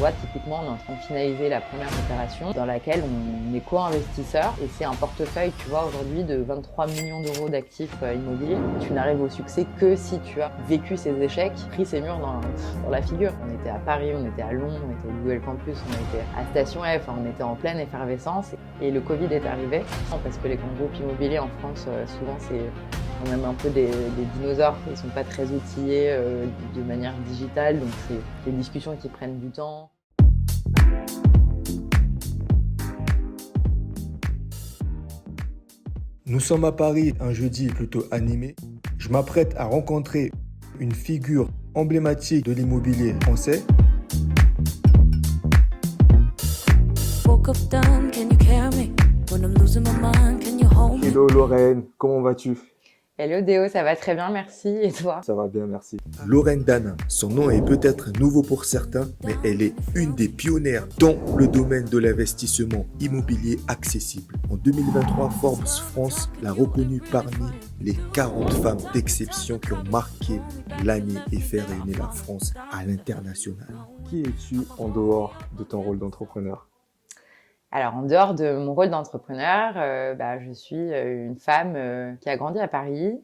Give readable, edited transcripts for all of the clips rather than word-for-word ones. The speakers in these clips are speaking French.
vois, typiquement, on est en train de finaliser la première opération dans laquelle on est co-investisseur et c'est un portefeuille, tu vois, aujourd'hui de 23 millions d'euros d'actifs immobiliers. Tu n'arrives au succès que si tu as vécu ces échecs, pris ces murs dans la figure. On était à Paris, on était à Lyon, on était au Google Campus, on était à Station F, on était en pleine effervescence et le Covid est arrivé parce que les grands groupes immobiliers en France, souvent c'est quand même un peu des dinosaures, ils sont pas très outillés de manière digitale, donc c'est des discussions qui prennent du temps. Nous sommes à Paris un jeudi plutôt animé. Je m'apprête à rencontrer une figure emblématique de l'immobilier français. Hello Lorraine, comment vas-tu? Hello Déo, ça va très bien, merci. Et toi? Ça va bien, merci. Lorraine Danin, son nom est peut-être nouveau pour certains, mais elle est une des pionnières dans le domaine de l'investissement immobilier accessible. En 2023, Forbes France l'a reconnue parmi les 40 femmes d'exception qui ont marqué l'année et fait rayonner la France à l'international. Qui es-tu en dehors de ton rôle d'entrepreneur? Alors, en dehors de mon rôle d'entrepreneur, je suis une femme qui a grandi à Paris,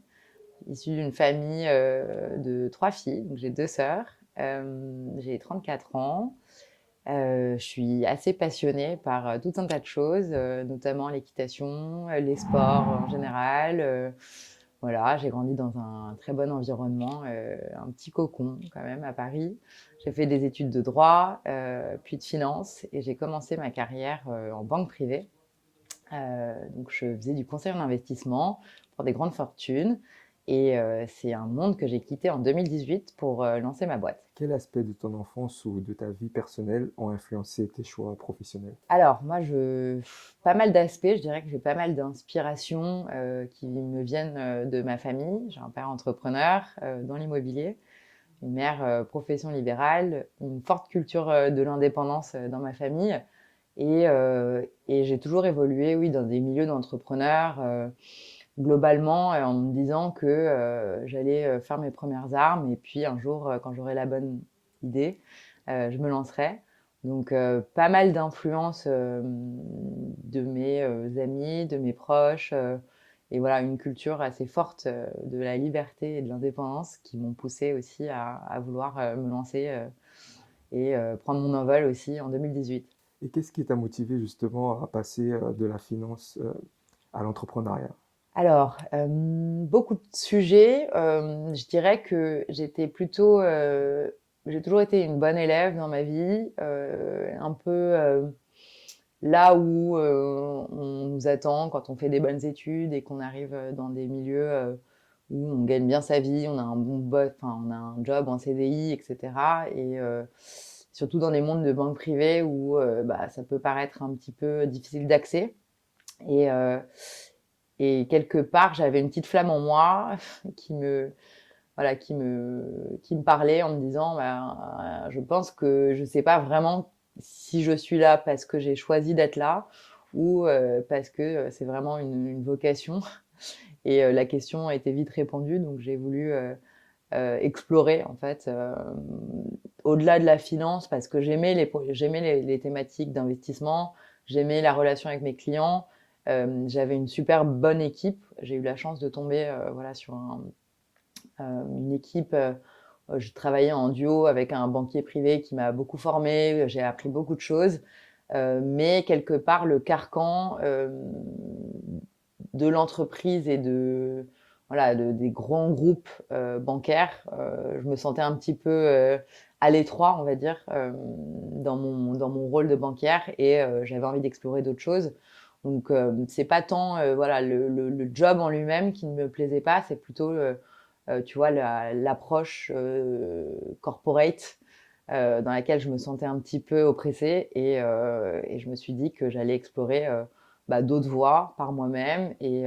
issue d'une famille de 3 filles. Donc, j'ai 2 sœurs. J'ai 34 ans. Je suis assez passionnée par tout un tas de choses, notamment l'équitation, les sports en général. Voilà, j'ai grandi dans un très bon environnement, un petit cocon quand même à Paris. J'ai fait des études de droit, puis de finance et j'ai commencé ma carrière en banque privée. Donc je faisais du conseil en investissement pour des grandes fortunes et c'est un monde que j'ai quitté en 2018 pour lancer ma boîte. Quel aspect de ton enfance ou de ta vie personnelle ont influencé tes choix professionnels? Alors moi, pas mal d'aspects, je dirais que j'ai pas mal d'inspirations qui me viennent de ma famille. J'ai un père entrepreneur dans l'immobilier, une mère profession libérale, une forte culture de l'indépendance dans ma famille. Et j'ai toujours évolué, oui, dans des milieux d'entrepreneurs, globalement, en me disant que j'allais faire mes premières armes et puis un jour, quand j'aurai la bonne idée, je me lancerai. Donc, pas mal d'influences de mes amis, de mes proches, et voilà, une culture assez forte de la liberté et de l'indépendance qui m'ont poussée aussi à vouloir me lancer et prendre mon envol aussi en 2018. Et qu'est-ce qui t'a motivé justement à passer de la finance à l'entrepreneuriat? Alors, beaucoup de sujets. Je dirais que j'ai toujours été une bonne élève dans ma vie, un peu là où on nous attend quand on fait des bonnes études et qu'on arrive dans des milieux où on gagne bien sa vie, on a un bon boss, enfin, on a un job en CDI, etc. Et surtout dans des mondes de banque privée où ça peut paraître un petit peu difficile d'accès. Et, euh, et quelque part, j'avais une petite flamme en moi qui me, voilà, qui me parlait en me disant, je pense que je sais pas vraiment si je suis là parce que j'ai choisi d'être là ou parce que c'est vraiment une vocation. Et la question a été vite répondue, donc j'ai voulu explorer en fait au-delà de la finance parce que j'aimais les thématiques d'investissement, j'aimais la relation avec mes clients. J'avais une super bonne équipe. J'ai eu la chance de tomber voilà, sur une équipe. Je travaillais en duo avec un banquier privé qui m'a beaucoup formée. J'ai appris beaucoup de choses. Mais quelque part, le carcan de l'entreprise et des grands groupes bancaires, je me sentais un petit peu à l'étroit, on va dire, dans mon rôle de banquière et j'avais envie d'explorer d'autres choses. Donc, c'est pas tant voilà, le job en lui-même qui ne me plaisait pas, c'est plutôt, tu vois, l'approche corporate dans laquelle je me sentais un petit peu oppressée et je me suis dit que j'allais explorer d'autres voies par moi-même. Et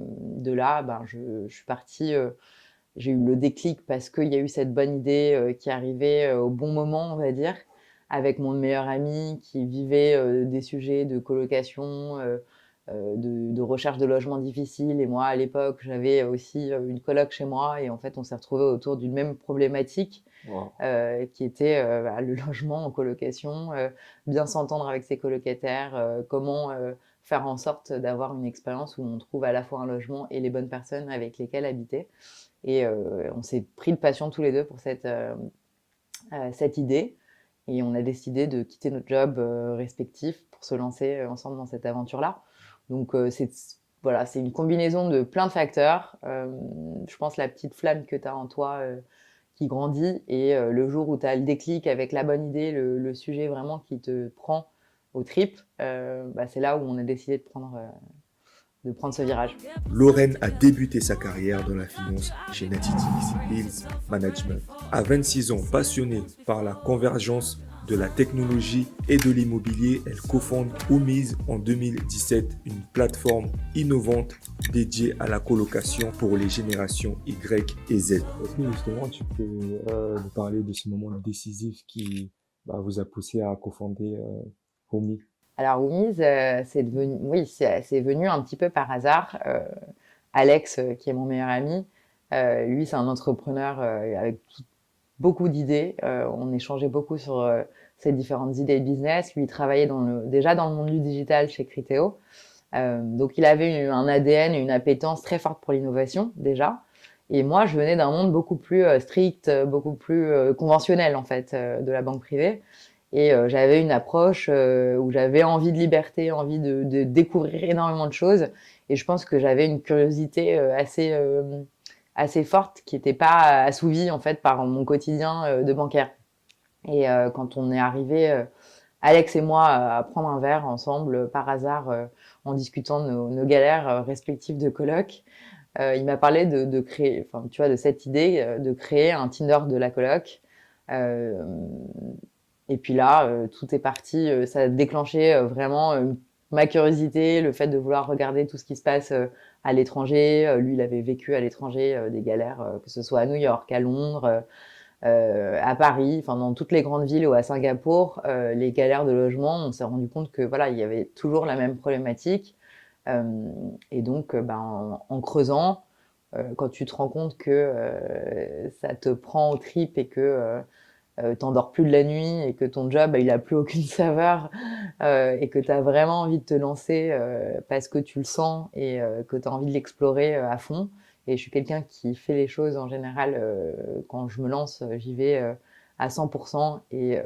de là, je suis partie. J'ai eu le déclic parce qu'il y a eu cette bonne idée qui arrivait au bon moment, on va dire, avec mon meilleur ami qui vivait des sujets de colocation, de recherche de logements difficiles. Et moi, à l'époque, j'avais aussi une coloc chez moi. Et en fait, on s'est retrouvés autour d'une même problématique Wow. qui était le logement en colocation, bien s'entendre avec ses colocataires, comment faire en sorte d'avoir une expérience où on trouve à la fois un logement et les bonnes personnes avec lesquelles habiter. Et on s'est pris de passion tous les deux pour cette idée. Et on a décidé de quitter notre job respectif pour se lancer ensemble dans cette aventure-là. Donc voilà, c'est une combinaison de plein de facteurs. Je pense la petite flamme que tu as en toi qui grandit et le jour où tu as le déclic avec la bonne idée, le sujet vraiment qui te prend aux tripes, c'est là où on a décidé de prendre ce virage. Lorraine a débuté sa carrière dans la finance chez Natixis Hills Management. À 26 ans, passionnée par la convergence de la technologie et de l'immobilier, elle cofonde Oomiz en 2017, une plateforme innovante dédiée à la colocation pour les générations Y et Z. Est-ce que justement tu peux nous parler de ce moment décisif qui vous a poussé à cofonder Oomiz? Alors Oomiz, c'est venu un petit peu par hasard. Alex, qui est mon meilleur ami, lui c'est un entrepreneur avec beaucoup d'idées. On échangeait beaucoup sur ses différentes idées de business. Lui, il travaillait déjà dans le monde du digital chez Criteo. Donc, il avait un ADN et une appétence très forte pour l'innovation, déjà. Et moi, je venais d'un monde beaucoup plus strict, beaucoup plus conventionnel, en fait, de la banque privée. Et j'avais une approche où j'avais envie de liberté, envie de découvrir énormément de choses. Et je pense que j'avais une curiosité assez forte qui n'était pas assouvie en fait par mon quotidien de bancaire. Et quand on est arrivé, Alex et moi, à prendre un verre ensemble par hasard en discutant de nos galères respectives de coloc, il m'a parlé de créer, enfin tu vois, de cette idée de créer un Tinder de la coloc. Euh, et puis là, tout est parti. Ça a déclenché vraiment ma curiosité, le fait de vouloir regarder tout ce qui se passe à l'étranger. Lui, il avait vécu à l'étranger des galères, que ce soit à New York, à Londres, à Paris, enfin dans toutes les grandes villes ou à Singapour, les galères de logement. On s'est rendu compte que voilà, il y avait toujours la même problématique. Euh, et donc, en creusant, quand tu te rends compte que ça te prend aux tripes et que t'endors plus de la nuit et que ton job il a plus aucune saveur et que tu as vraiment envie de te lancer parce que tu le sens et que tu as envie de l'explorer à fond. Et je suis quelqu'un qui fait les choses en général quand je me lance, j'y vais à 100% et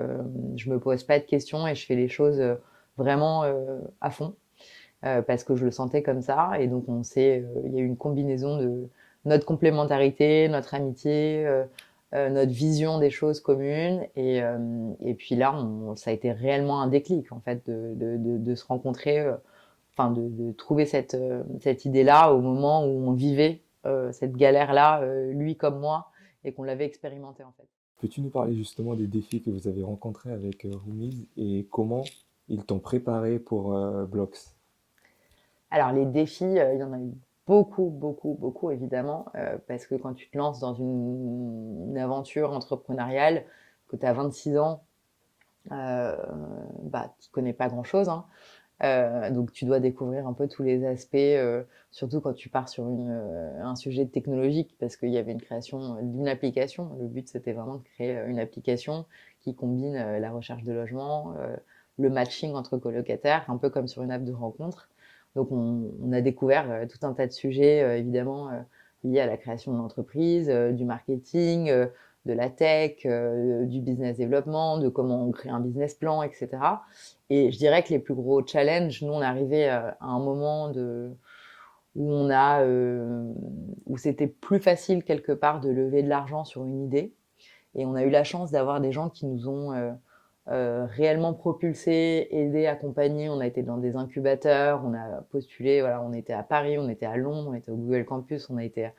je me pose pas de questions et je fais les choses vraiment à fond parce que je le sentais comme ça. Et donc il y a eu une combinaison de notre complémentarité, notre amitié, notre vision des choses communes. Et puis là, ça a été réellement un déclic, en fait, de se rencontrer, enfin, de trouver cette idée-là au moment où on vivait cette galère-là, lui comme moi, et qu'on l'avait expérimenté, en fait. Peux-tu nous parler justement des défis que vous avez rencontrés avec Oomiz et comment ils t'ont préparé pour Blocks? Alors, les défis, il y en a eu beaucoup, beaucoup, beaucoup, évidemment, parce que quand tu te lances dans une aventure entrepreneuriale, que tu as 26 ans, tu connais pas grand-chose, hein. Donc tu dois découvrir un peu tous les aspects, surtout quand tu pars sur un sujet technologique, parce qu'il y avait une création d'une application. Le but, c'était vraiment de créer une application qui combine la recherche de logement, le matching entre colocataires, un peu comme sur une app de rencontre. Donc on a découvert tout un tas de sujets, évidemment, liés à la création de l'entreprise, du marketing, de la tech, du business développement, de comment on crée un business plan, etc. Et je dirais que les plus gros challenges, nous, on est arrivé à un moment où c'était plus facile quelque part de lever de l'argent sur une idée. Et on a eu la chance d'avoir des gens qui nous ont réellement propulsés, aidés, accompagnés. On a été dans des incubateurs, on a postulé, voilà, on était à Paris, on était à Londres, on était au Google Campus, on a été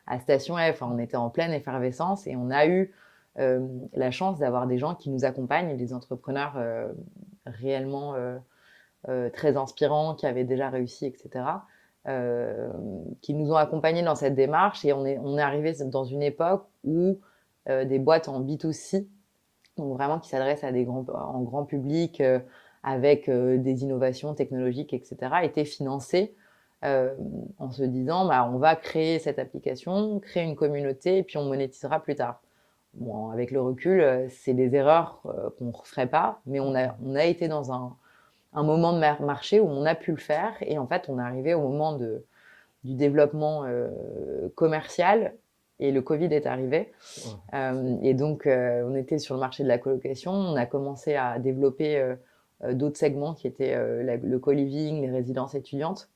à Station F, on était en pleine effervescence et on a eu la chance d'avoir des gens qui nous accompagnent, des entrepreneurs réellement très inspirants, qui avaient déjà réussi, etc., qui nous ont accompagnés dans cette démarche. Et on est arrivé dans une époque où des boîtes en B2C, donc vraiment qui s'adressent en grand public, avec des innovations technologiques, etc., étaient financées en se disant, on va créer cette application, créer une communauté, et puis on monétisera plus tard. Bon, avec le recul, c'est des erreurs qu'on ne referait pas, mais on a été dans un moment de marché où on a pu le faire, et en fait, on est arrivé au moment du développement commercial, et le Covid est arrivé. Et donc, on était sur le marché de la colocation, on a commencé à développer d'autres segments qui étaient le co-living, les résidences étudiantes.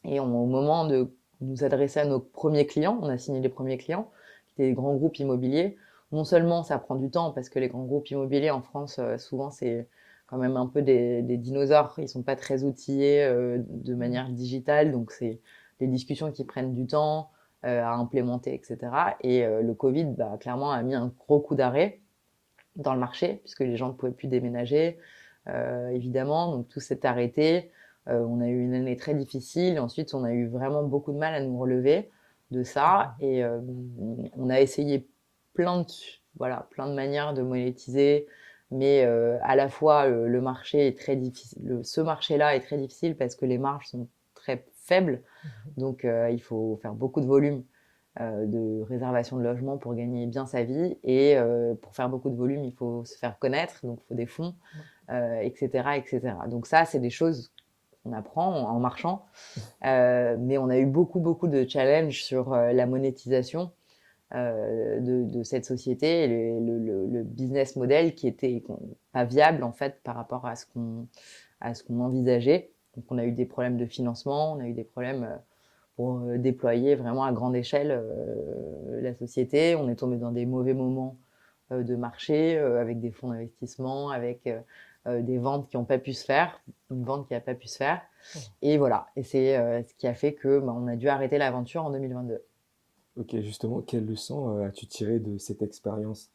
Et au moment de nous adresser à nos premiers clients, on a signé les premiers clients, qui étaient des grands groupes immobiliers. Non seulement ça prend du temps, parce que les grands groupes immobiliers en France, souvent, c'est quand même un peu des dinosaures. Ils sont pas très outillés de manière digitale, donc c'est des discussions qui prennent du temps à implémenter, etc. Et le Covid, clairement, a mis un gros coup d'arrêt dans le marché, puisque les gens ne pouvaient plus déménager, évidemment. Donc tout s'est arrêté. On a eu une année très difficile. Ensuite, on a eu vraiment beaucoup de mal à nous relever de ça. Et on a essayé plein de manières de monétiser. Mais à la fois, le marché est très difficile. Ce marché-là est très difficile parce que les marges sont très faibles. Donc, il faut faire beaucoup de volume de réservation de logement pour gagner bien sa vie. Et pour faire beaucoup de volume, il faut se faire connaître. Donc, il faut des fonds, etc., etc. Donc ça, c'est des choses qu'on apprend en marchant. Mais on a eu beaucoup de challenges sur la monétisation de cette société et le business model qui était pas viable en fait par rapport à ce qu'on envisageait. Donc on a eu des problèmes de financement, on a eu des problèmes pour déployer vraiment à grande échelle la société. On est tombé dans des mauvais moments de marché avec des fonds d'investissement, avec des ventes qui n'ont pas pu se faire, une vente qui n'a pas pu se faire. Et voilà, et c'est ce qui a fait que on a dû arrêter l'aventure en 2022. Ok, justement, quelle leçon as-tu tiré de cette expérience?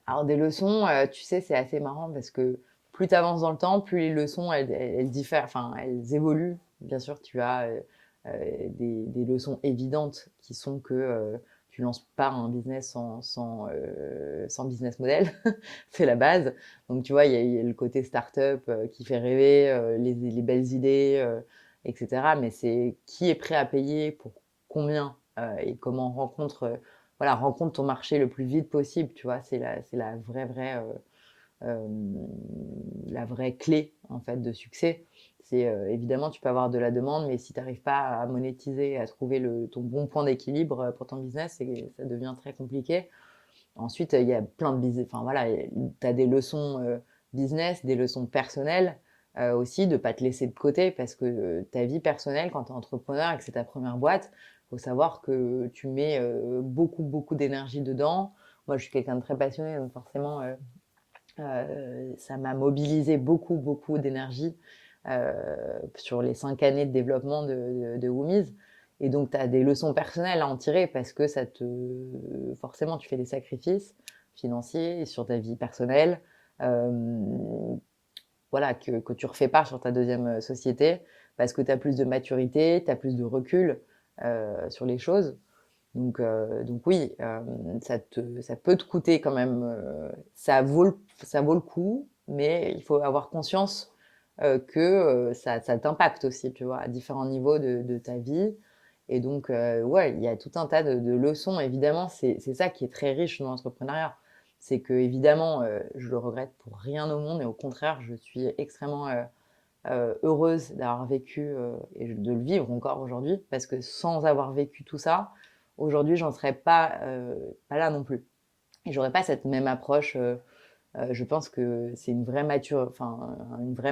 Alors des leçons, tu sais, c'est assez marrant parce que plus tu avances dans le temps, plus les leçons, elles diffèrent, enfin, elles évoluent. Bien sûr, tu as des leçons évidentes qui sont que tu lances pas un business sans business model. C'est la base. Donc, tu vois, il y a le côté start-up qui fait rêver, les belles idées, etc. Mais c'est qui est prêt à payer pour combien et comment rencontre ton marché le plus vite possible, tu vois, c'est euh, la vraie clé en fait de succès. C'est évidemment tu peux avoir de la demande, mais si tu n'arrives pas à monétiser, à trouver ton bon point d'équilibre pour ton business, ça devient très compliqué. Ensuite, il y a plein de business, enfin voilà, tu as des leçons business, des leçons personnelles aussi, de pas te laisser de côté parce que ta vie personnelle, quand tu es entrepreneur et que c'est ta première boîte, faut savoir que tu mets beaucoup d'énergie dedans. Moi, je suis quelqu'un de très passionné, donc forcément, ça m'a mobilisé beaucoup d'énergie sur les 5 années de développement de Woomies. Et donc, tu as des leçons personnelles à en tirer parce que forcément, tu fais des sacrifices financiers sur ta vie personnelle, voilà, que tu refais pas sur ta deuxième société parce que tu as plus de maturité, tu as plus de recul sur les choses. Donc oui, ça peut te coûter quand même. Ça vaut le coup, mais il faut avoir conscience que ça t'impacte aussi, tu vois, à différents niveaux de ta vie. Et donc, ouais, il y a tout un tas de leçons. Évidemment, c'est ça qui est très riche dans l'entrepreneuriat. C'est que, évidemment, je le regrette pour rien au monde. Et au contraire, je suis extrêmement heureuse d'avoir vécu et de le vivre encore aujourd'hui. Parce que sans avoir vécu tout ça, aujourd'hui, j'en serais pas là non plus. Et j'aurais pas cette même approche. Je pense que c'est une vraie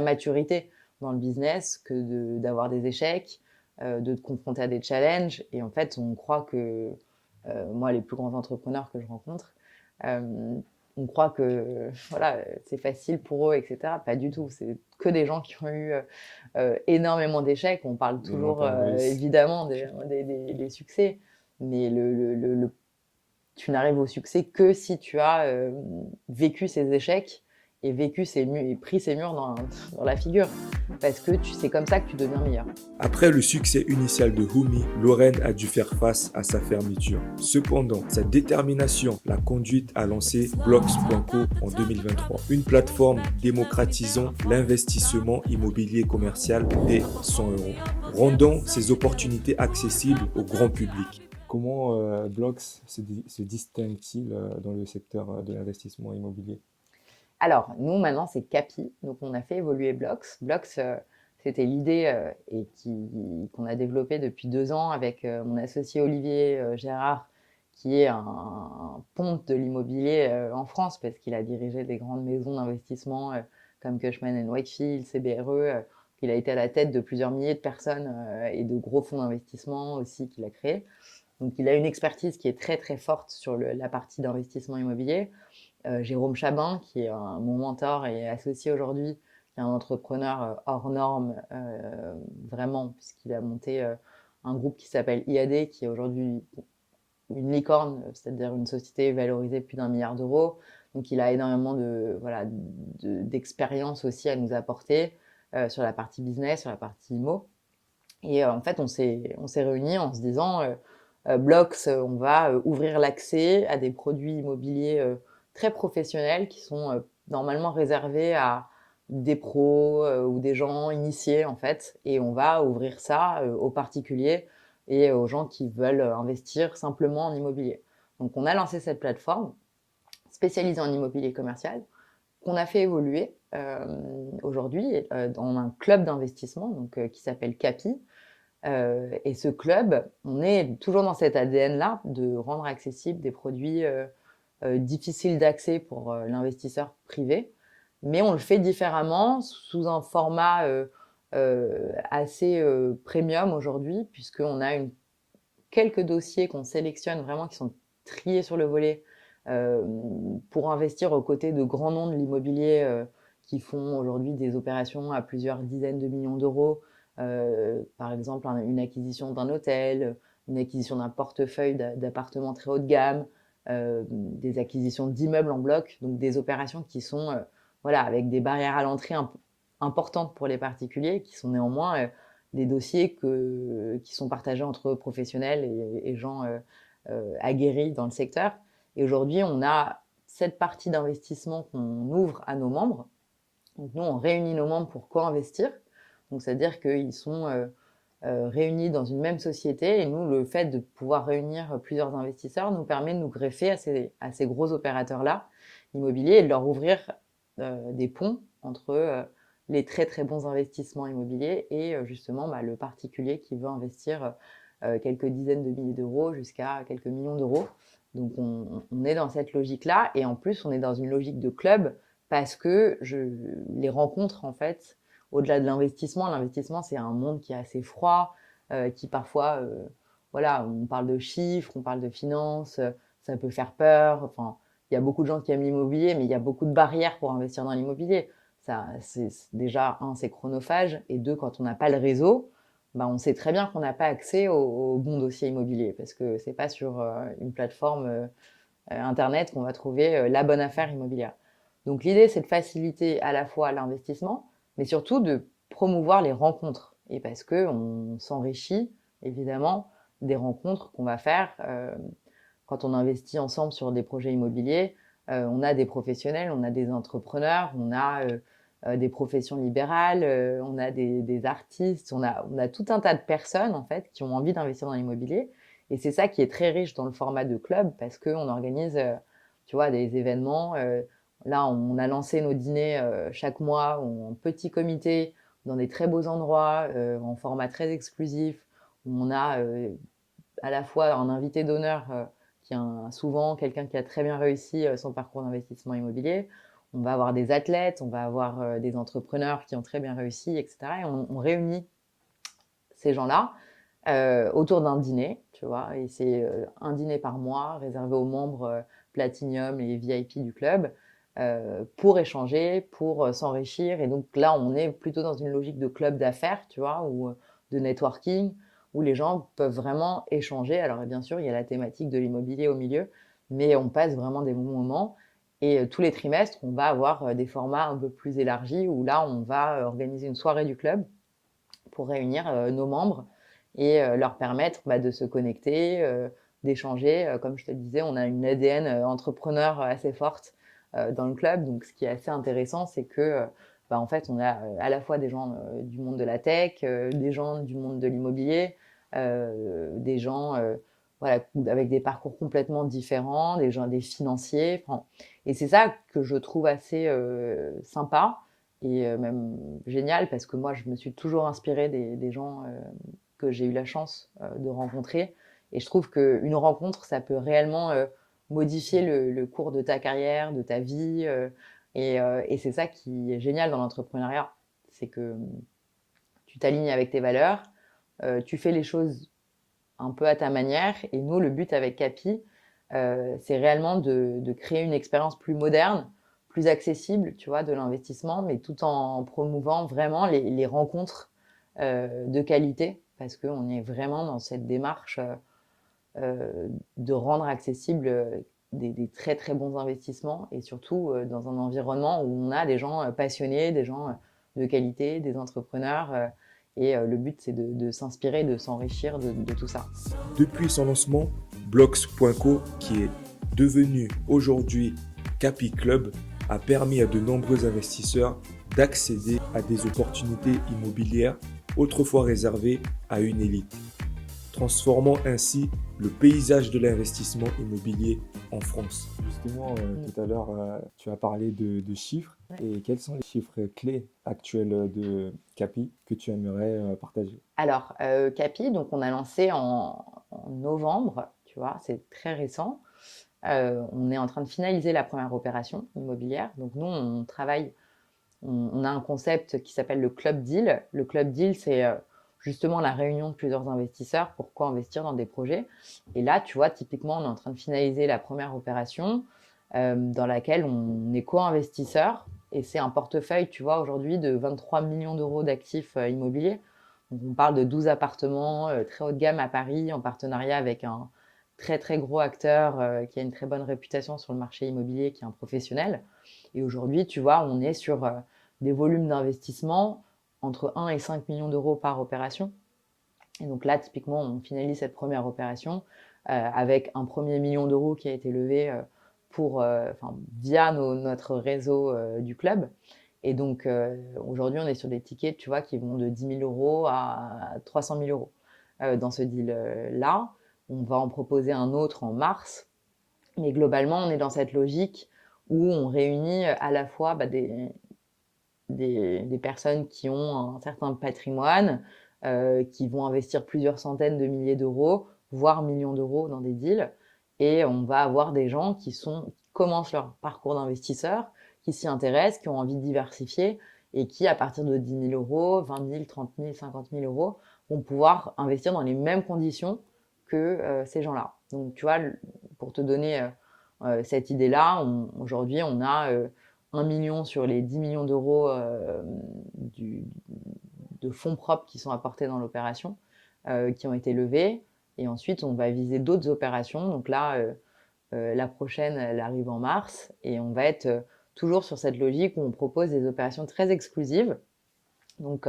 maturité dans le business que d'avoir des échecs, de te confronter à des challenges. Et en fait, on croit que moi, les plus grands entrepreneurs que je rencontre, euh, on croit que voilà, c'est facile pour eux, etc. Pas du tout. C'est que des gens qui ont eu énormément d'échecs. On parle Des toujours montagnes russes. évidemment des succès, mais tu n'arrives au succès que si tu as vécu ces échecs et vécu et pris ces murs dans la figure. Parce que c'est comme ça que tu deviens meilleur. Après le succès initial de Humi, Lorraine a dû faire face à sa fermeture. Cependant, sa détermination l'a conduite à lancer Blocks.co en 2023, une plateforme démocratisant l'investissement immobilier commercial dès 100 €, rendant ces opportunités accessibles au grand public. Comment Blocks se distingue-t-il dans le secteur de l'investissement immobilier? Alors, nous, maintenant, c'est Capi. Donc, on a fait évoluer Blocks. Blocks, c'était l'idée qu'on a développée depuis 2 ans avec mon associé Olivier Gérard, qui est un ponte de l'immobilier en France, parce qu'il a dirigé des grandes maisons d'investissement comme Cushman & Wakefield, CBRE. Il a été à la tête de plusieurs milliers de personnes et de gros fonds d'investissement aussi qu'il a créés. Donc, il a une expertise qui est très, très forte sur la partie d'investissement immobilier. Jérôme Chabin, qui est mon mentor et associé aujourd'hui, qui est un entrepreneur hors norme, vraiment, puisqu'il a monté un groupe qui s'appelle IAD, qui est aujourd'hui une licorne, c'est-à-dire une société valorisée plus d'1 milliard d'euros. Donc, il a énormément d'expérience aussi à nous apporter sur la partie business, sur la partie IMO. Et en fait, on s'est réunis en se disant Blocks, on va ouvrir l'accès à des produits immobiliers très professionnels qui sont normalement réservés à des pros ou des gens initiés en fait, et on va ouvrir ça aux particuliers et aux gens qui veulent investir simplement en immobilier. Donc on a lancé cette plateforme spécialisée en immobilier commercial qu'on a fait évoluer aujourd'hui dans un club d'investissement qui s'appelle Capi. Et ce club, on est toujours dans cet ADN-là de rendre accessibles des produits difficiles d'accès pour l'investisseur privé, mais on le fait différemment sous un format assez premium aujourd'hui, puisqu'on a quelques dossiers qu'on sélectionne vraiment qui sont triés sur le volet pour investir aux côtés de grands noms de l'immobilier qui font aujourd'hui des opérations à plusieurs dizaines de millions d'euros. Par exemple, une acquisition d'un hôtel, une acquisition d'un portefeuille d'appartements très haut de gamme, des acquisitions d'immeubles en bloc, donc des opérations qui sont avec des barrières à l'entrée importantes pour les particuliers, qui sont néanmoins des dossiers qui sont partagés entre professionnels et gens aguerris dans le secteur. Et aujourd'hui, on a cette partie d'investissement qu'on ouvre à nos membres. Donc nous, on réunit nos membres pour co-investir. Donc, c'est-à-dire qu'ils sont réunis dans une même société, et nous, le fait de pouvoir réunir plusieurs investisseurs nous permet de nous greffer à ces gros opérateurs-là immobiliers et de leur ouvrir des ponts entre les très très bons investissements immobiliers et justement le particulier qui veut investir quelques dizaines de milliers d'euros jusqu'à quelques millions d'euros. Donc on est dans cette logique-là, et en plus on est dans une logique de club parce que les rencontres en fait, au-delà de l'investissement c'est un monde qui est assez froid, qui parfois, on parle de chiffres, on parle de finances, ça peut faire peur. Enfin, il y a beaucoup de gens qui aiment l'immobilier, mais il y a beaucoup de barrières pour investir dans l'immobilier. Ça, déjà, c'est chronophage, et 2, quand on n'a pas le réseau, on sait très bien qu'on n'a pas accès au bon dossier immobilier, parce que c'est pas sur une plateforme internet qu'on va trouver la bonne affaire immobilière. Donc l'idée, c'est de faciliter à la fois l'investissement, mais surtout de promouvoir les rencontres, et parce que on s'enrichit évidemment des rencontres qu'on va faire quand on investit ensemble sur des projets immobiliers. On a des professionnels, on a des entrepreneurs, on a des professions libérales, on a des artistes, on a tout un tas de personnes en fait qui ont envie d'investir dans l'immobilier, et c'est ça qui est très riche dans le format de club, parce qu'on organise des événements. Là, on a lancé nos dîners chaque mois en petit comité, dans des très beaux endroits, en format très exclusif, où on a à la fois un invité d'honneur qui est souvent quelqu'un qui a très bien réussi son parcours d'investissement immobilier. On va avoir des athlètes, on va avoir des entrepreneurs qui ont très bien réussi, etc. Et on réunit ces gens-là autour d'un dîner, et c'est un dîner par mois réservé aux membres Platinum et VIP du club, pour échanger, pour s'enrichir. Et donc là, on est plutôt dans une logique de club d'affaires, ou de networking, où les gens peuvent vraiment échanger. Alors bien sûr, il y a la thématique de l'immobilier au milieu, mais on passe vraiment des bons moments. Et tous les trimestres, on va avoir des formats un peu plus élargis où là, on va organiser une soirée du club pour réunir nos membres et leur permettre de se connecter, d'échanger. Comme je te le disais, on a une ADN entrepreneur assez forte dans le club. Donc, ce qui est assez intéressant, c'est que en fait, on a à la fois des gens du monde de la tech, des gens du monde de l'immobilier, des gens voilà, avec des parcours complètement différents, des gens, des financiers. Enfin, et c'est ça que je trouve assez sympa et même génial parce que moi, je me suis toujours inspirée des gens que j'ai eu la chance de rencontrer. Et je trouve qu'une rencontre, ça peut réellement modifier le cours de ta carrière, de ta vie. Et c'est ça qui est génial dans l'entrepreneuriat. C'est que tu t'alignes avec tes valeurs, tu fais les choses un peu à ta manière. Et nous, le but avec Capi, c'est réellement de créer une expérience plus moderne, plus accessible, tu vois, de l'investissement, mais tout en promouvant vraiment les rencontres de qualité, parce qu'on est vraiment dans cette démarche de rendre accessible des très très bons investissements et surtout dans un environnement où on a des gens passionnés, des gens de qualité, des entrepreneurs. Et le but, c'est de s'inspirer, de s'enrichir de tout ça. Depuis son lancement, Blocks.co, qui est devenu aujourd'hui Capi Club, a permis à de nombreux investisseurs d'accéder à des opportunités immobilières autrefois réservées à une élite, transformant ainsi le paysage de l'investissement immobilier en France. Justement, tout à l'heure, tu as parlé de chiffres. Ouais. Et quels sont les chiffres clés actuels de Capi que tu aimerais partager? Alors, Capi, donc on a lancé en novembre, tu vois, c'est très récent. On est en train de finaliser la première opération immobilière. Donc nous, on travaille, on a un concept qui s'appelle le Club Deal. Le Club Deal, c'est justement la réunion de plusieurs investisseurs pour co-investir dans des projets. Et là, tu vois, typiquement, on est en train de finaliser la première opération dans laquelle on est co-investisseur. Et c'est un portefeuille, tu vois, aujourd'hui de 23 millions d'euros d'actifs immobiliers. Donc on parle de 12 appartements très haut de gamme à Paris en partenariat avec un très très gros acteur qui a une très bonne réputation sur le marché immobilier, qui est un professionnel. Et aujourd'hui, tu vois, on est sur des volumes d'investissement entre 1 et 5 millions d'euros par opération. Et donc là, typiquement, on finalise cette première opération avec un premier million d'euros qui a été levé via notre réseau du club. Et donc, aujourd'hui, on est sur des tickets, tu vois, qui vont de 10 000 euros à 300 000 euros dans ce deal-là. On va en proposer un autre en mars. Mais globalement, on est dans cette logique où on réunit à la fois des personnes qui ont un certain patrimoine, qui vont investir plusieurs centaines de milliers d'euros, voire millions d'euros dans des deals. Et on va avoir des gens qui commencent leur parcours d'investisseur, qui s'y intéressent, qui ont envie de diversifier et qui, à partir de 10 000 euros, 20 000, 30 000, 50 000 euros, vont pouvoir investir dans les mêmes conditions que ces gens-là. Donc, tu vois, pour te donner cette idée-là, aujourd'hui, on a 1 million sur les 10 millions d'euros de fonds propres qui sont apportés dans l'opération, qui ont été levés. Et ensuite, on va viser d'autres opérations. Donc là, la prochaine, elle arrive en mars. Et on va être toujours sur cette logique où on propose des opérations très exclusives. Donc,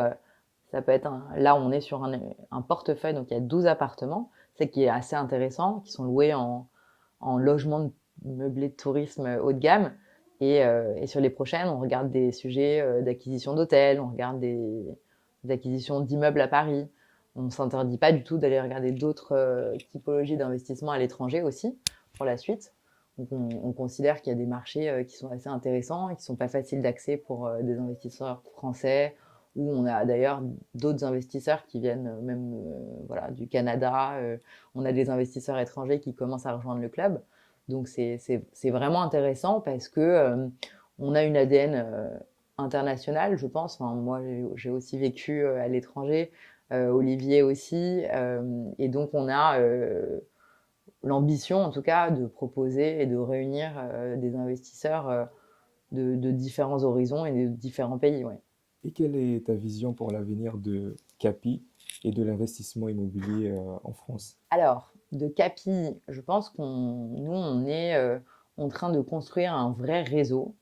ça peut être là, on est sur un portefeuille, donc il y a 12 appartements, c'est qui est assez intéressant, qui sont loués en logement meublé de tourisme haut de gamme. Et sur les prochaines, on regarde des sujets d'acquisition d'hôtels, on regarde des acquisitions d'immeubles à Paris. On ne s'interdit pas du tout d'aller regarder d'autres typologies d'investissement à l'étranger aussi pour la suite. Donc on considère qu'il y a des marchés qui sont assez intéressants et qui ne sont pas faciles d'accès pour des investisseurs français, où on a d'ailleurs d'autres investisseurs qui viennent même voilà, du Canada. On a des investisseurs étrangers qui commencent à rejoindre le club. Donc c'est vraiment intéressant parce que on a une ADN internationale, je pense. Enfin, moi, j'ai aussi vécu à l'étranger, Olivier aussi. Et donc on a l'ambition, en tout cas, de proposer et de réunir des investisseurs de différents horizons et de différents pays. Ouais. Et quelle est ta vision pour l'avenir de Capi et de l'investissement immobilier en France? Alors, de Capi, je pense nous, on est en train de construire un vrai réseau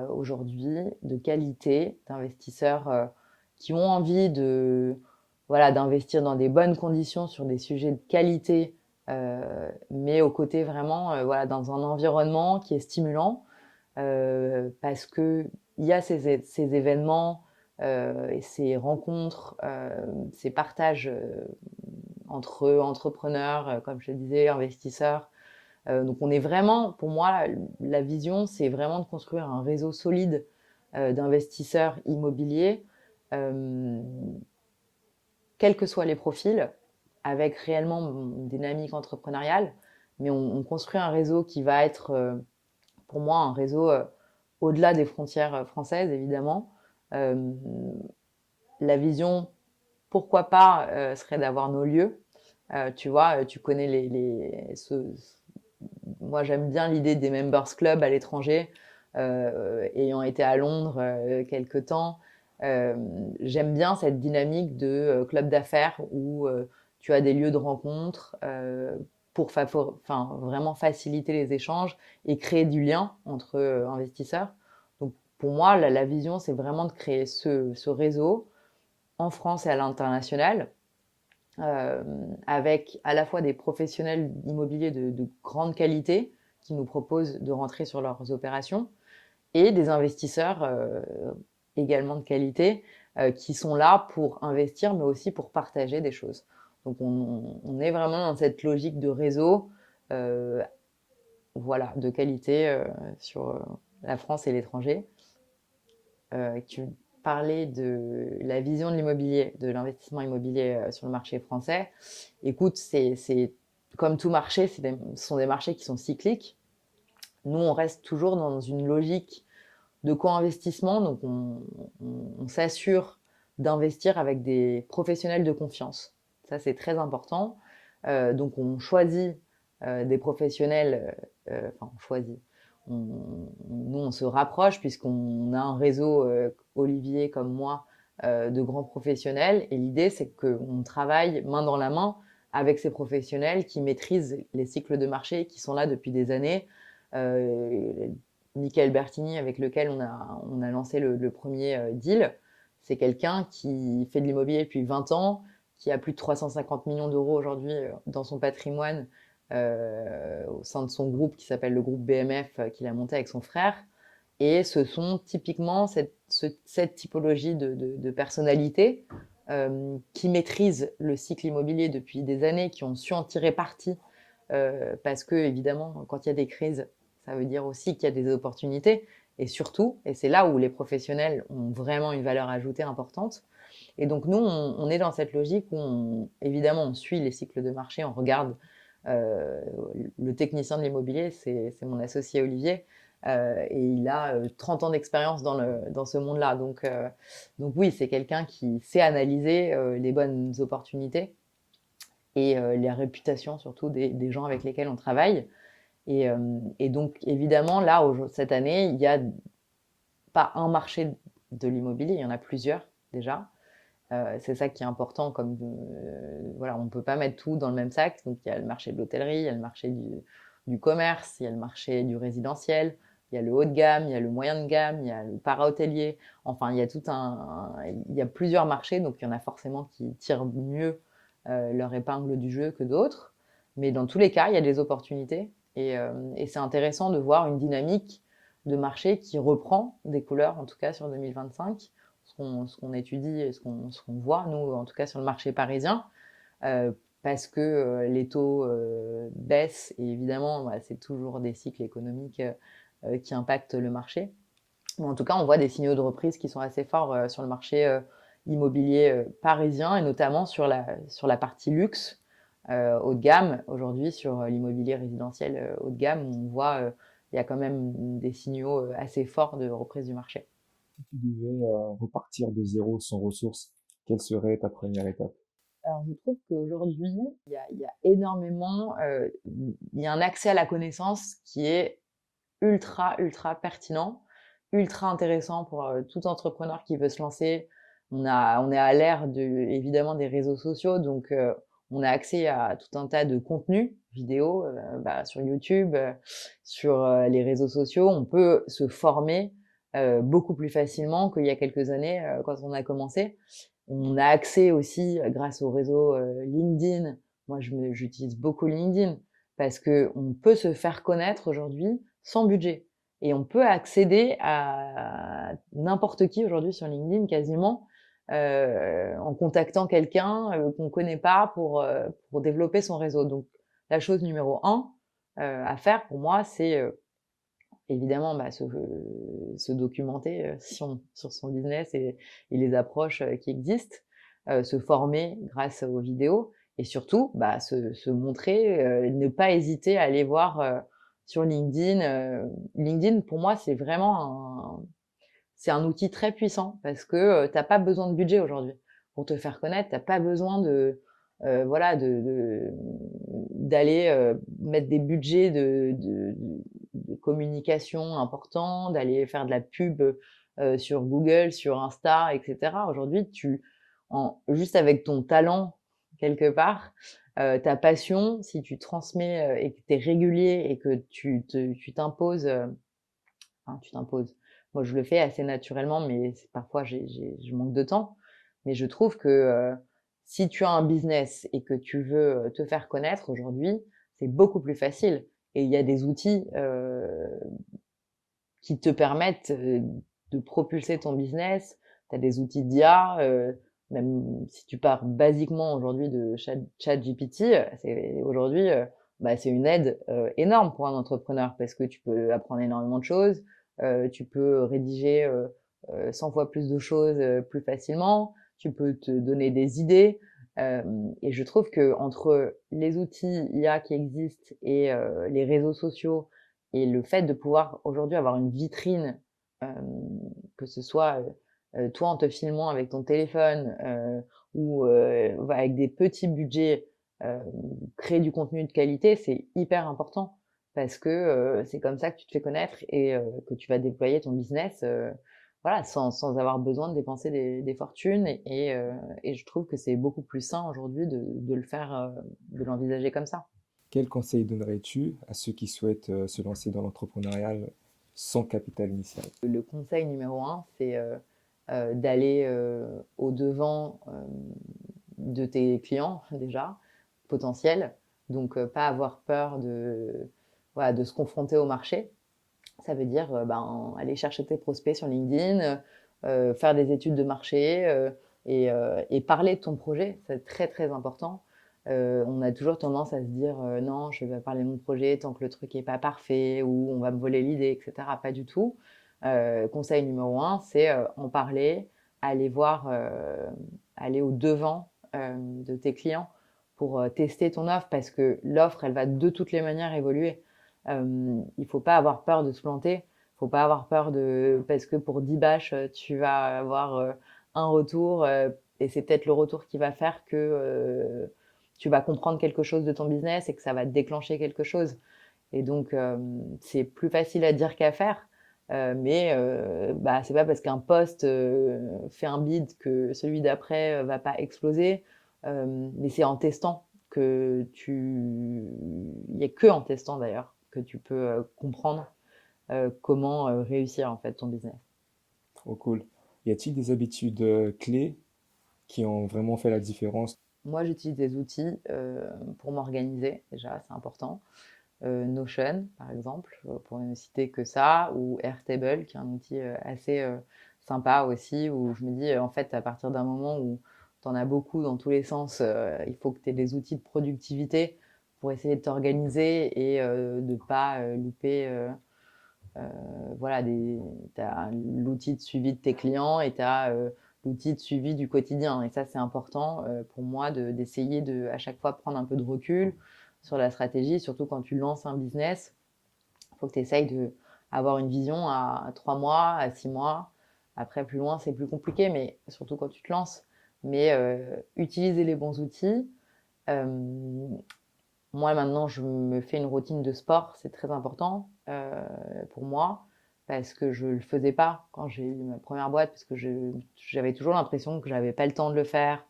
aujourd'hui de qualité d'investisseurs qui ont envie voilà, d'investir dans des bonnes conditions sur des sujets de qualité, mais au côté vraiment voilà, dans un environnement qui est stimulant parce que il y a ces événements et ces rencontres, ces partages entre entrepreneurs, comme je le disais, investisseurs. Donc on est vraiment, pour moi, la vision, c'est vraiment de construire un réseau solide d'investisseurs immobiliers, euh, quels que soient les profils, avec réellement une dynamique entrepreneuriale. Mais on construit un réseau qui va être, pour moi, un réseau au-delà des frontières françaises, évidemment. Euh, la vision, pourquoi pas, serait d'avoir nos lieux. Tu vois, tu connais moi, j'aime bien l'idée des members club à l'étranger. Ayant été à Londres quelque temps, j'aime bien cette dynamique de club d'affaires où tu as des lieux de rencontre pour vraiment faciliter les échanges et créer du lien entre investisseurs. Donc, pour moi, la vision, c'est vraiment de créer ce réseau en France et à l'international euh, avec à la fois des professionnels immobiliers de grande qualité qui nous proposent de rentrer sur leurs opérations et des investisseurs également de qualité qui sont là pour investir mais aussi pour partager des choses. Donc on est vraiment dans cette logique de réseau euh, voilà, de qualité sur la France et l'étranger. Tu parlais de la vision de l'immobilier, de l'investissement immobilier sur le marché français. Écoute, c'est comme tout marché, ce sont des marchés qui sont cycliques. Nous, on reste toujours dans une logique de co-investissement, donc on s'assure d'investir avec des professionnels de confiance. Ça, c'est très important. Donc, on choisit des professionnels, enfin, on choisit. Nous, on se rapproche puisqu'on a un réseau, Olivier comme moi, de grands professionnels. Et l'idée, c'est qu'on travaille main dans la main avec ces professionnels qui maîtrisent les cycles de marché, qui sont là depuis des années. Michael Bertini, avec lequel on a lancé le premier deal, c'est quelqu'un qui fait de l'immobilier depuis 20 ans, qui a plus de 350 millions d'euros aujourd'hui dans son patrimoine au sein de son groupe qui s'appelle le groupe BMF qu'il a monté avec son frère. Et ce sont typiquement cette typologie de personnalités qui maîtrisent le cycle immobilier depuis des années, qui ont su en tirer parti parce que évidemment, quand il y a des crises, ça veut dire aussi qu'il y a des opportunités. Et surtout, et c'est là où les professionnels ont vraiment une valeur ajoutée importante. Et donc nous, on est dans cette logique où évidemment, on suit les cycles de marché, on regarde le technicien de l'immobilier, c'est mon associé Olivier, et il a 30 ans d'expérience dans ce monde-là. Donc oui, c'est quelqu'un qui sait analyser les bonnes opportunités et les réputations surtout des gens avec lesquels on travaille. Et donc évidemment, là, cette année, il n'y a pas un marché de l'immobilier, il y en a plusieurs déjà. C'est ça qui est important, comme voilà, on ne peut pas mettre tout dans le même sac. Donc il y a le marché de l'hôtellerie, il y a le marché du commerce, il y a le marché du résidentiel, il y a le haut de gamme, il y a le moyen de gamme, il y a le para-hôtelier. Enfin, il y a il y a plusieurs marchés, donc il y en a forcément qui tirent mieux leur épingle du jeu que d'autres. Mais dans tous les cas, il y a des opportunités et c'est intéressant de voir une dynamique de marché qui reprend des couleurs, en tout cas sur 2025. Ce qu'on étudie et ce qu'on voit, nous, en tout cas sur le marché parisien, parce que les taux baissent et évidemment, bah, c'est toujours des cycles économiques qui impactent le marché. Mais en tout cas, on voit des signaux de reprise qui sont assez forts sur le marché immobilier parisien et notamment sur la partie luxe haut de gamme. Aujourd'hui, sur l'immobilier résidentiel haut de gamme, on voit il y a quand même des signaux assez forts de reprise du marché. Si tu devais repartir de zéro sans ressources, quelle serait ta première étape? Alors, je trouve qu'aujourd'hui, il y a énormément, il y a un accès à la connaissance qui est ultra, ultra pertinent, ultra intéressant pour tout entrepreneur qui veut se lancer. On est à l'ère évidemment des réseaux sociaux, donc on a accès à tout un tas de contenus vidéo sur YouTube, sur les réseaux sociaux. On peut se former beaucoup plus facilement qu'il y a quelques années quand on a commencé. On a accès aussi grâce au réseau LinkedIn. Moi, j'utilise beaucoup LinkedIn parce que on peut se faire connaître aujourd'hui sans budget. Et on peut accéder à n'importe qui aujourd'hui sur LinkedIn quasiment en contactant quelqu'un qu'on connaît pas pour développer son réseau. Donc, la chose numéro un à faire pour moi, c'est évidemment se documenter sur son business et les approches qui existent, se former grâce aux vidéos et surtout se montrer, ne pas hésiter à aller voir sur LinkedIn. LinkedIn, pour moi, c'est un outil très puissant parce que t'as pas besoin de budget aujourd'hui pour te faire connaître. T'as pas besoin d'aller mettre des budgets de communication importants, d'aller faire de la pub sur Google, sur Insta, etc. Aujourd'hui, juste avec ton talent quelque part, ta passion, si tu transmets et que tu es régulier et que tu t'imposes, tu t'imposes. Moi, je le fais assez naturellement, mais parfois je manque de temps. Mais je trouve que si tu as un business et que tu veux te faire connaître aujourd'hui, c'est beaucoup plus facile. Et il y a des outils qui te permettent de propulser ton business. Tu as des outils d'IA, même si tu pars basiquement aujourd'hui de ChatGPT, aujourd'hui, c'est une aide énorme pour un entrepreneur parce que tu peux apprendre énormément de choses, tu peux rédiger 100 fois plus de choses plus facilement, tu peux te donner des idées. Et je trouve que entre les outils IA qui existent et les réseaux sociaux et le fait de pouvoir aujourd'hui avoir une vitrine, que ce soit toi en te filmant avec ton téléphone ou avec des petits budgets, créer du contenu de qualité, c'est hyper important parce que c'est comme ça que tu te fais connaître et que tu vas déployer ton business sans avoir besoin de dépenser des fortunes. Et je trouve que c'est beaucoup plus sain aujourd'hui de le faire, de l'envisager comme ça. Quel conseil donnerais-tu à ceux qui souhaitent se lancer dans l'entrepreneuriat sans capital initial? Le conseil numéro un, c'est d'aller au-devant de tes clients déjà potentiels. Donc, pas avoir peur de se confronter au marché. Ça veut dire aller chercher tes prospects sur LinkedIn, faire des études de marché et parler de ton projet. C'est très, très important. On a toujours tendance à se dire non, je vais pas parler de mon projet tant que le truc est pas parfait ou on va me voler l'idée, etc. Pas du tout. Conseil numéro un, c'est en parler, aller aller au devant de tes clients pour tester ton offre parce que l'offre, elle va de toutes les manières évoluer. Il faut pas avoir peur de se planter. Faut pas avoir peur parce que pour 10 bâches, tu vas avoir un retour et c'est peut-être le retour qui va faire que tu vas comprendre quelque chose de ton business et que ça va déclencher quelque chose. Et donc, c'est plus facile à dire qu'à faire. Mais c'est pas parce qu'un post fait un bid que celui d'après va pas exploser. Mais c'est en testant il y a que en testant d'ailleurs que tu peux comprendre comment réussir en fait ton business. Trop cool. Y a-t-il des habitudes clés qui ont vraiment fait la différence? Moi, j'utilise des outils pour m'organiser, déjà, c'est important. Notion, par exemple, pour ne citer que ça, ou Airtable, qui est un outil assez sympa aussi, où je me dis, en fait, à partir d'un moment où tu en as beaucoup dans tous les sens, il faut que tu aies des outils de productivité pour essayer de t'organiser et de ne pas louper. Tu as l'outil de suivi de tes clients et tu as l'outil de suivi du quotidien. Et ça, c'est important pour moi d'essayer de à chaque fois prendre un peu de recul sur la stratégie, surtout quand tu lances un business. Il faut que tu essayes d'avoir une vision à 3 mois, à 6 mois. Après, plus loin, c'est plus compliqué, mais surtout quand tu te lances. Mais utiliser les bons outils. Moi, maintenant, je me fais une routine de sport, c'est très important pour moi, parce que je le faisais pas quand j'ai eu ma première boîte, parce que j'avais toujours l'impression que j'avais pas le temps de le faire,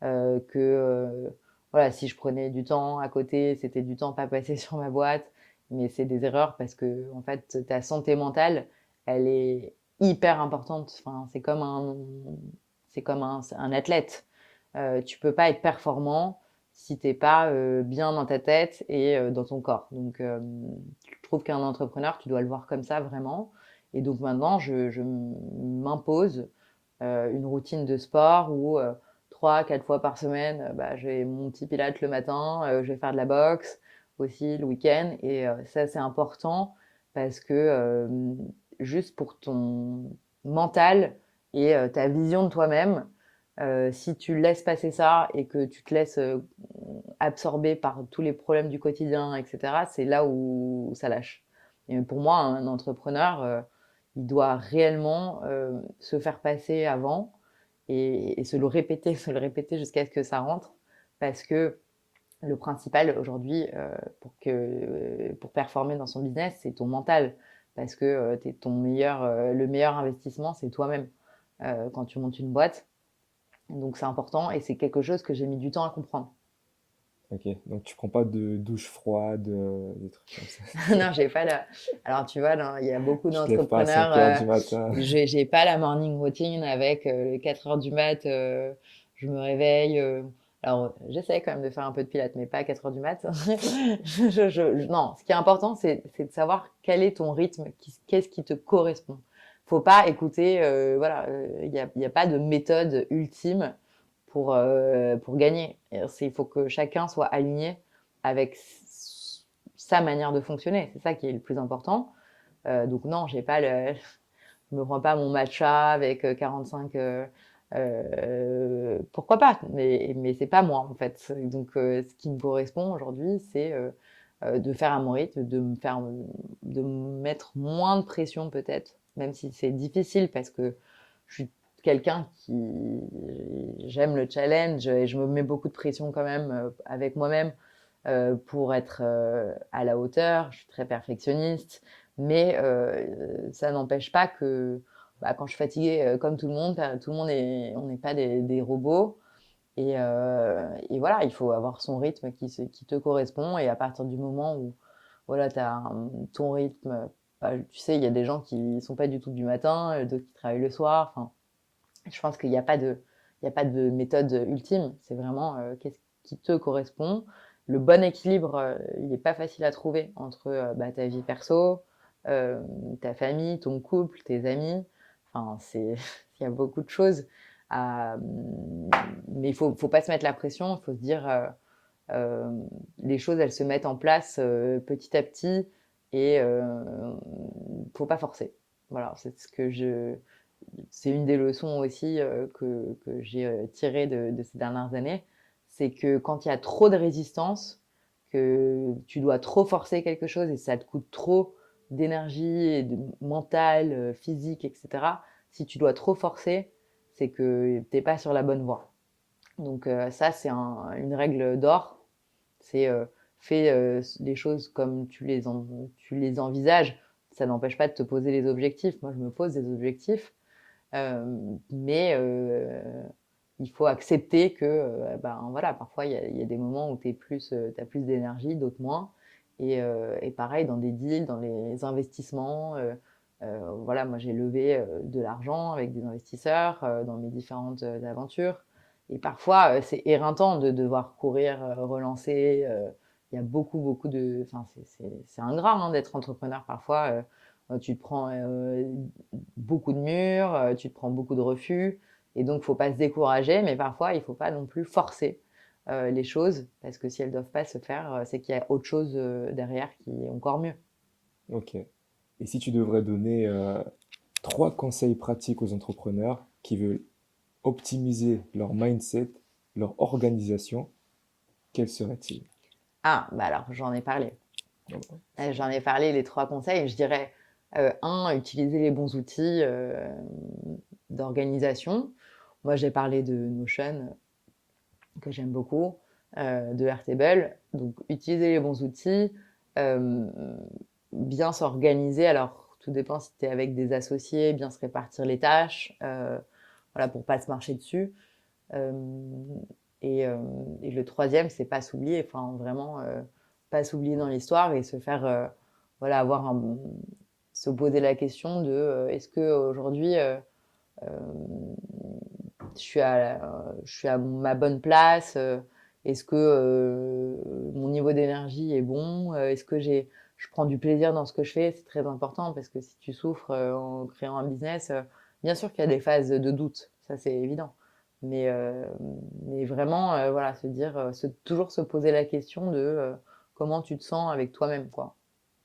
que voilà, si je prenais du temps à côté, c'était du temps pas passé sur ma boîte. Mais c'est des erreurs parce que, en fait, ta santé mentale, elle est hyper importante. Enfin, c'est comme un athlète. Tu peux pas être performant si t'es pas bien dans ta tête et dans ton corps. Donc, je trouve qu'un entrepreneur, tu dois le voir comme ça vraiment. Et donc maintenant, je m'impose une routine de sport où 3, 4 fois par semaine, bah, j'ai mon petit pilate le matin, je vais faire de la boxe aussi le week-end. Et ça, c'est important parce que juste pour ton mental et ta vision de toi-même, si tu laisses passer ça et que tu te laisses absorber par tous les problèmes du quotidien, etc., c'est là où ça lâche. Et pour moi, un entrepreneur, il doit réellement se faire passer avant et se le répéter jusqu'à ce que ça rentre, parce que le principal aujourd'hui, pour performer dans son business, c'est ton mental, parce que le meilleur investissement, c'est toi-même quand tu montes une boîte. Donc c'est important et c'est quelque chose que j'ai mis du temps à comprendre. Ok, donc tu prends pas de douche froide, des trucs comme ça. Non, j'ai pas la. Alors tu vois, il y a beaucoup Tu te lèves pas à d'entrepreneurs. 5 heures du matin. J'ai pas la morning routine avec 4 heures du mat. Je me réveille. Alors j'essaie quand même de faire un peu de pilates, mais pas à 4 heures du mat. Non, ce qui est important, c'est de savoir quel est ton rythme, qu'est-ce qui te correspond. Faut pas écouter. Voilà, il y a pas de méthode ultime pour gagner. Il faut que chacun soit aligné avec sa manière de fonctionner. C'est ça qui est le plus important. Donc non, je me prends pas mon matcha avec 45. Pourquoi pas? Mais c'est pas moi en fait. Donc ce qui me correspond aujourd'hui, c'est de faire à mon rythme, de me mettre moins de pression peut-être, même si c'est difficile parce que je suis quelqu'un qui j'aime le challenge et je me mets beaucoup de pression quand même avec moi-même pour être à la hauteur. Je suis très perfectionniste, mais ça n'empêche pas que bah, quand je suis fatiguée, comme tout le monde on n'est pas des robots. Et voilà, il faut avoir son rythme qui te correspond. Et à partir du moment où voilà, tu as ton rythme, bah, tu sais, il y a des gens qui sont pas du tout du matin, d'autres qui travaillent le soir. Enfin, je pense qu'il n'y a pas il y a pas de méthode ultime. C'est vraiment qu'est-ce qui te correspond. Le bon équilibre, il n'est pas facile à trouver entre bah, ta vie perso, euh, ta famille, ton couple, tes amis. Enfin, il y a beaucoup de choses. À, mais faut pas se mettre la pression. Il faut se dire, euh, les choses, elles se mettent en place petit à petit et faut pas forcer. Voilà, c'est une des leçons aussi que j'ai tirées de ces dernières années, c'est que quand il y a trop de résistance, que tu dois trop forcer quelque chose et ça te coûte trop d'énergie et de mental, physique, etc. Si tu dois trop forcer, c'est que t'es pas sur la bonne voie. Donc ça, c'est une règle d'or. C'est fais les choses comme tu les envisages. Ça n'empêche pas de te poser les objectifs. Moi, je me pose des objectifs. Mais il faut accepter que ben, voilà, parfois il y a des moments où t'as plus d'énergie, d'autres moins. Et pareil, dans des deals, dans les investissements, voilà, moi j'ai levé de l'argent avec des investisseurs dans mes différentes aventures. Et parfois, c'est éreintant de devoir courir, relancer. Il y a beaucoup de. Enfin, c'est ingrat hein, d'être entrepreneur parfois. Tu te prends beaucoup de murs, tu te prends beaucoup de refus. Et donc, faut pas se décourager, mais parfois, il faut pas non plus forcer les choses, parce que si elles doivent pas se faire, c'est qu'il y a autre chose derrière qui est encore mieux. Ok. Et si tu devrais donner 3 conseils pratiques aux entrepreneurs qui veulent optimiser leur mindset, leur organisation, quels seraient-ils? Ah, bah alors, j'en ai parlé. J'en ai parlé, les 3 conseils. Je dirais, utiliser les bons outils d'organisation. Moi, j'ai parlé de Notion, que j'aime beaucoup, de Airtable. Donc, utiliser les bons outils, euh, bien s'organiser. Alors, tout dépend si tu es avec des associés, bien se répartir les tâches, voilà, pour pas se marcher dessus. Euh, Et le troisième, c'est pas s'oublier, enfin vraiment pas s'oublier dans l'histoire et se faire, voilà, se poser la question de est-ce que aujourd'hui euh, je suis à ma bonne place, est-ce que mon niveau d'énergie est bon, est-ce que je prends du plaisir dans ce que je fais, c'est très important parce que si tu souffres en créant un business, bien sûr qu'il y a des phases de doute, ça c'est évident. Mais, euh, mais vraiment, voilà, toujours se poser la question de comment tu te sens avec toi-même, quoi.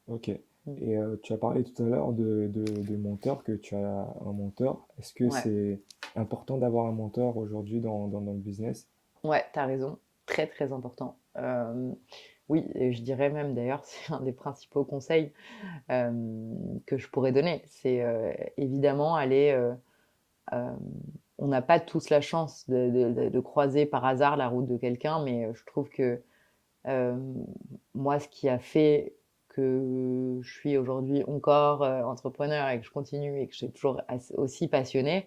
Ok. Mm. Et tu as parlé tout à l'heure de mentor, que tu as un mentor. Est-ce que Ouais, c'est important d'avoir un mentor aujourd'hui dans le business? ouais, t'as raison, très très important. Oui, et je dirais même d'ailleurs, c'est un des principaux conseils euh, que je pourrais donner. C'est évidemment aller. Euh, on n'a pas tous la chance de croiser par hasard la route de quelqu'un, mais je trouve que euh, moi, ce qui a fait que je suis aujourd'hui encore entrepreneur et que je continue et que je suis toujours aussi passionnée,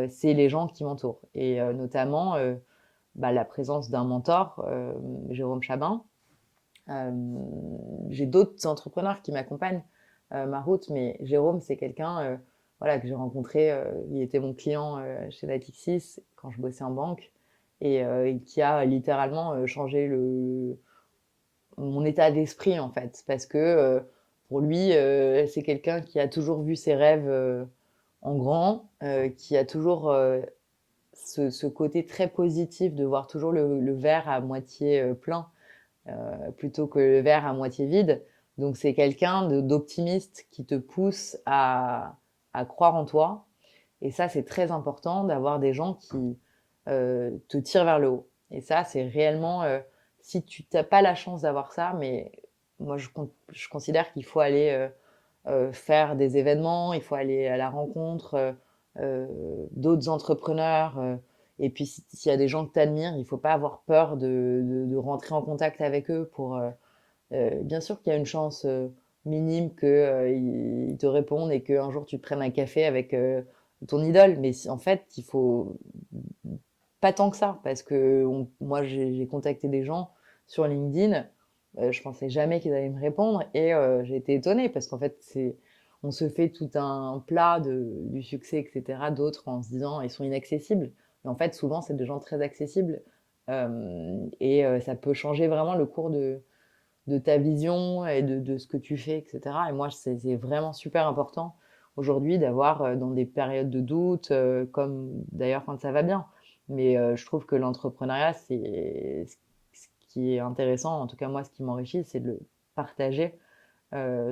c'est les gens qui m'entourent. Et notamment la présence d'un mentor, Jérôme Chabin. Euh, j'ai d'autres entrepreneurs qui m'accompagnent ma route, mais Jérôme, c'est quelqu'un voilà, que j'ai rencontré. Il était mon client chez Natixis quand je bossais en banque et qui a littéralement changé mon état d'esprit en fait, parce que pour lui, c'est quelqu'un qui a toujours vu ses rêves en grand, qui a toujours ce côté très positif de voir toujours le verre à moitié plein plutôt que le verre à moitié vide. Donc c'est quelqu'un d'optimiste qui te pousse à croire en toi. Et ça, c'est très important d'avoir des gens qui te tirent vers le haut. Et ça, c'est réellement, si tu n'as pas la chance d'avoir ça, mais moi, je considère qu'il faut aller faire des événements, il faut aller à la rencontre d'autres entrepreneurs. Et puis, s'il y a des gens que tu admires, il ne faut pas avoir peur de rentrer en contact avec eux bien sûr qu'il y a une chance minime qu'ils te répondent et qu'un jour tu te prennes un café avec ton idole. Mais en fait, il faut pas tant que ça, parce que moi, j'ai contacté des gens sur LinkedIn. Je pensais jamais qu'ils allaient me répondre et j'ai été étonnée parce qu'en fait, on se fait tout un plat du succès, etc. D'autres en se disant ils sont inaccessibles. Mais en fait, souvent, c'est des gens très accessibles et ça peut changer vraiment le cours de ta vision et de ce que tu fais, etc. Et moi, c'est vraiment super important aujourd'hui d'avoir dans des périodes de doute, comme d'ailleurs quand ça va bien. Mais je trouve que l'entrepreneuriat, c'est ce qui est intéressant, en tout cas moi, ce qui m'enrichit, c'est de le partager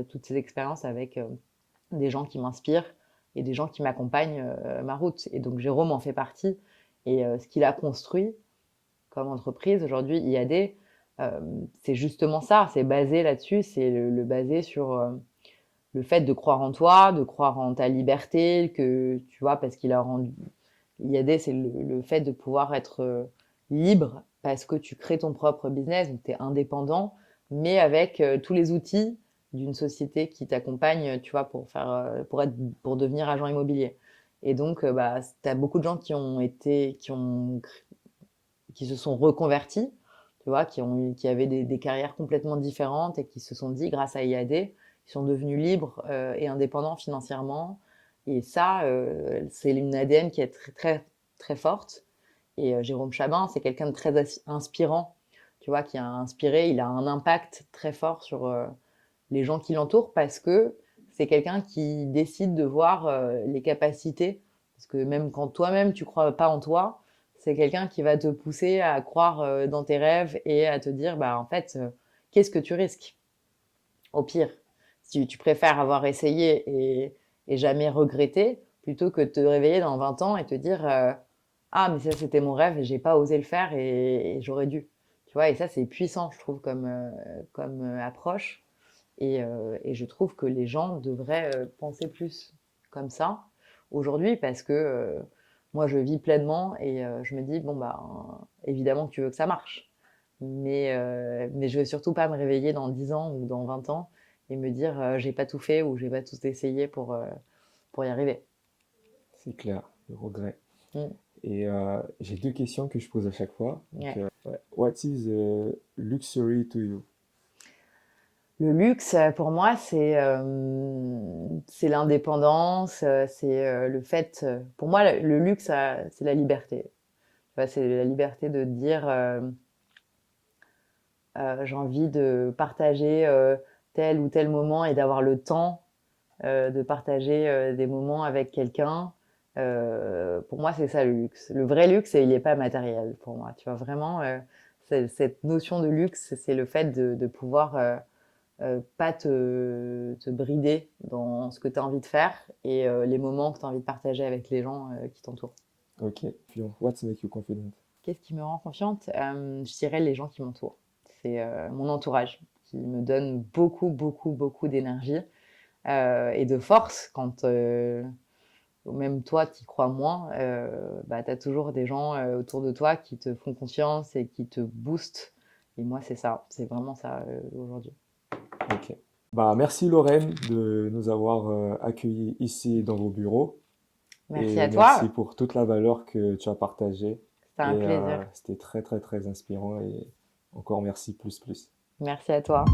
toutes ces expériences avec des gens qui m'inspirent et des gens qui m'accompagnent ma route. Et donc Jérôme en fait partie. Et ce qu'il a construit comme entreprise aujourd'hui, IAD, c'est justement ça, c'est basé là-dessus, c'est le basé sur le fait de croire en toi, de croire en ta liberté, que tu vois, parce qu'il a rendu. IAD, c'est le fait de pouvoir être libre parce que tu crées ton propre business, donc tu es indépendant, mais avec tous les outils d'une société qui t'accompagne, tu vois, pour devenir agent immobilier. Et donc, tu as beaucoup de gens qui se sont reconvertis, tu vois, qui avaient des carrières complètement différentes et qui se sont dit, grâce à IAD, ils sont devenus libres et indépendants financièrement. Et ça, c'est une ADN qui est très, très, très forte. Et Jérôme Chabin, c'est quelqu'un de très inspirant, tu vois, qui a inspiré, il a un impact très fort sur les gens qui l'entourent parce que c'est quelqu'un qui décide de voir les capacités. Parce que même quand toi-même, tu crois pas en toi, c'est quelqu'un qui va te pousser à croire dans tes rêves et à te dire, bah, en fait, qu'est-ce que tu risques? Au pire, si tu préfères avoir essayé et jamais regretter, plutôt que de te réveiller dans 20 ans et te dire, ah, mais ça, c'était mon rêve et j'ai pas osé le faire et j'aurais dû. Tu vois, et ça, c'est puissant, je trouve, comme approche. Et je trouve que les gens devraient penser plus comme ça aujourd'hui parce que moi, je vis pleinement et je me dis, bon, bah, évidemment que tu veux que ça marche. Mais je veux surtout pas me réveiller dans 10 ans ou dans 20 ans et me dire, j'ai pas tout fait ou j'ai pas tout essayé pour y arriver. C'est clair, le regret. Mm. Et j'ai deux questions que je pose à chaque fois. Donc, Ouais. ouais. What is luxury to you? Le luxe, pour moi, c'est l'indépendance, le fait. Pour moi, le luxe, c'est la liberté. Tu vois, c'est la liberté de dire j'ai envie de partager tel ou tel moment et d'avoir le temps de partager des moments avec quelqu'un. Pour moi, c'est ça le luxe. Le vrai luxe, il n'est pas matériel pour moi. Tu vois, vraiment, cette notion de luxe, c'est le fait de pouvoir pas te brider dans ce que tu as envie de faire et les moments que tu as envie de partager avec les gens qui t'entourent. Ok. Puis, what make you confident? Qu'est-ce qui me rend confiante? Je dirais les gens qui m'entourent. C'est mon entourage qui me donne beaucoup, beaucoup, beaucoup d'énergie et de force quand même toi, tu y crois moins. Bah, tu as toujours des gens autour de toi qui te font confiance et qui te boostent. Et moi, c'est ça. C'est vraiment ça aujourd'hui. Ok. Bah, merci Lorraine de nous avoir accueillis ici dans vos bureaux. Merci Et à merci toi. pour toute la valeur que tu as partagée. C'était un Et plaisir. c'était très, très, très inspirant. Et encore merci plus, plus. Merci à toi.